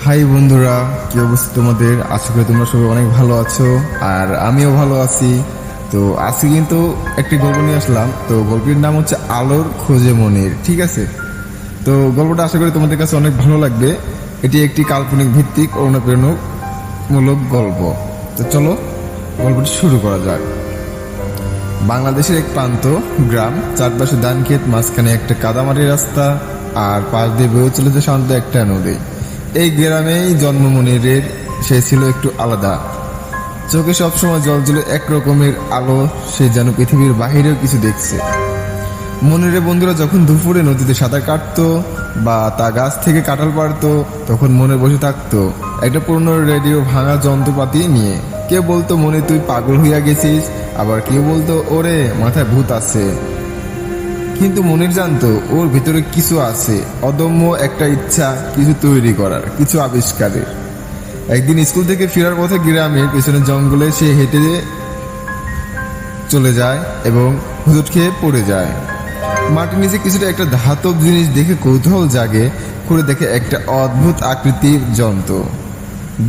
High বন্ধুরা, কি অবস্থা তোমাদের? আশা করি তোমরা সবাই অনেক ভালো আছো, আর আমিও ভালো আছি। তো আজকে কিন্তু একটি গল্প নিয়ে আসলাম। তো গল্পের নাম হচ্ছে আলোর খোঁজে মনির। ঠিক আছে, তো গল্পটা আশা করি তোমাদের কাছে অনেক ভালো লাগবে। এটি একটি কাল্পনিক ভিত্তিক অনুপ্রেরণামূলক গল্প। তো চলো গল্পটি শুরু করা যাক। বাংলাদেশের এক প্রান্ত গ্রাম, চারপাশে ধান ক্ষেত, মাঝখানে একটা কাদামাটি রাস্তা, আর পাশ দিয়ে বয়ে চলেছে শান্ত একটা নদী। এই গ্রামেই জন্ম মনিরের। সে ছিল একটু আলাদা, চোখে সবসময় জলজলে এক রকমের আলো। সে যেন পৃথিবীর বাহিরেও কিছু দেখছে। মনিরের বন্ধুরা যখন দুপুরে নদীতে সাঁতার কাটতো বা তা গাছ থেকে কাঁঠাল পাড়তো, তখন মনে বসে থাকতো একটা পুরনো রেডিও ভাঙা যন্ত্রপাতি নিয়ে। কেউ বলতো মনে তুই পাগল হইয়া গেছিস, আবার কেউ বলতো ওরে মাথায় ভূত আছে। কিন্তু মনির জানতো ওর ভিতরে কিছু আছে, অদম্য একটা ইচ্ছা, কিছু তৈরি করার, কিছু আবিষ্কারের। একদিন স্কুল থেকে ফেরার পথে গ্রামের পেছনে জঙ্গলে সে হেঁটে চলে যায় এবং হুজুট খেয়ে পড়ে যায়। মাটির নিচে কিছুটা একটা ধাতব জিনিস দেখে কৌতূহল জাগে। খুঁড়ে দেখে একটা অদ্ভুত আকৃতির যন্ত্র,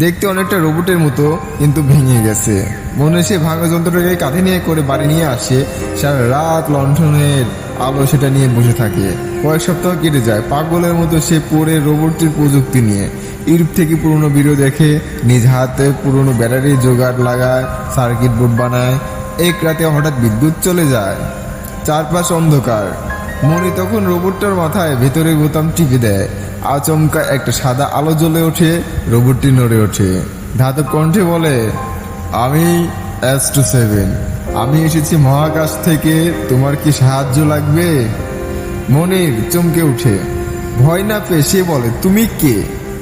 দেখতে অনেকটা রোবটের মতো, কিন্তু ভেঙে গেছে। মনে সে ভাঙা যন্ত্রটাকে কাঁধে নিয়ে করে বাড়ি নিয়ে আসে। সারা রাত লণ্ঠনের আলো সেটা নিয়ে বসে থাকে। কয়েক সপ্তাহ কেটে যায়। পাগলের মতো সে পড়ে রোবটটির প্রযুক্তি নিয়ে ইউরোপ থেকে পুরনো ভিডিও দেখে, নিজ হাতে পুরনো ব্যাটারি জোগাড় লাগায়, সার্কিট বোর্ড বানায়। এক রাতে হঠাৎ বিদ্যুৎ চলে যায়, চারপাশ অন্ধকার। মনি তখন রোবটটার মাথায় ভেতরে বোতাম টিপে দেয়। আচমকা একটা সাদা আলো জ্বলে ওঠে, রোবটটি নড়ে ওঠে। ধাতব কণ্ঠে বলে, আমি S27, আমি এসেছি মহাকাশ থেকে, তোমার কি সাহায্য লাগবে? মনির চমকে উঠে, ভয় না পেয়ে সে বলে, তুমি কে?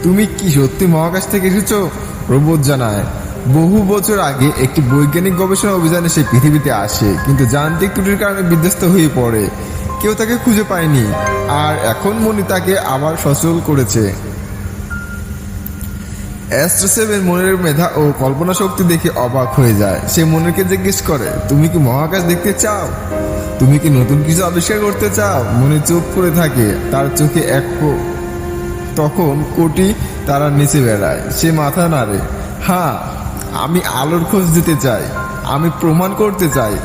তুমি কি সত্যি মহাকাশ থেকে এসেছো? রোবট জানায়, বহু বছর আগে একটি বৈজ্ঞানিক গবেষণা অভিযানে সে পৃথিবীতে আসে, কিন্তু যান্ত্রিক ত্রুটির কারণে বিধ্বস্ত হয়ে পড়ে। কেউ তাকে খুঁজে পায়নি, আর এখন মনি তাকে আবার সচল করেছে। S27 মনিরের মেধা ও কল্পনা শক্তি দেখে অবাক হয়ে যায়। সে মনিরকে জিজ্ঞেস করে, তুমি কি মহাকাশ দেখতে চাও? তুমি কি নতুন কিছু আবিষ্কার করতে চাও? মনির চুপ করে থাকে, তার চোখে তখন কোটি তারার নিচে বেড়ায়। সে মাথা নাড়ে, হ্যাঁ, আমি আলোর খোঁজ দিতে চাই। আমি প্রমাণ করতে চাই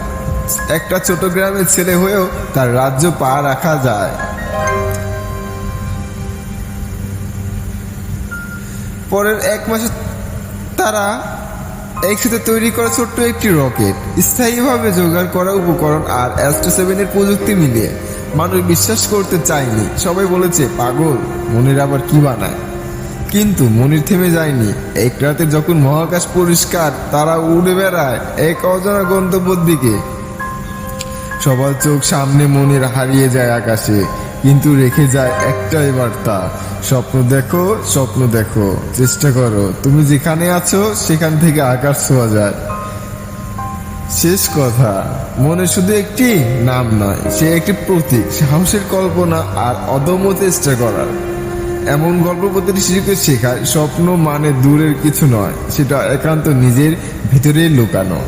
একটা ছোট গ্রামের ছেলে হয়েও তার রাজ্য পা রাখা যায়। পরের 1 মাসে তারা একসাথে তৈরি করা ছোট্ট একটি রকেট, স্থায়ীভাবে জোগাড় করা উপকরণ আর S27 এর প্রযুক্তি মিলিয়ে মানুষ বিশ্বাস করতে চায়নি। সবাই বলেছে পাগল, মনির আবার কি বানায়। কিন্তু মনির থেমে যায়নি। এক রাতে যখন মহাকাশ পরিষ্কার, তারা উড়ে বেড়ায় এক অজানা গন্তব্যের দিকে। সবার চোখ সামনে মনির হারিয়ে যায় আকাশে, কিন্তু রেখে যায় একটাই বার্তা, স্বপ্ন দেখো, স্বপ্ন দেখো, চেষ্টা করো, তুমি যেখানে আছো সেখান থেকে আকাশ ছোঁয়া যায়। শেষ কথা, মনে শুধু একটি নাম নয়, সে একটি প্রতীক, সাহসের কল্পনা আর অদম্য চেষ্টা করার। এমন গল্প প্রতিটি শিশুকে শেখায়, স্বপ্ন মানে দূরের কিছু নয়, সেটা একান্ত নিজের ভিতরেই লুকানো।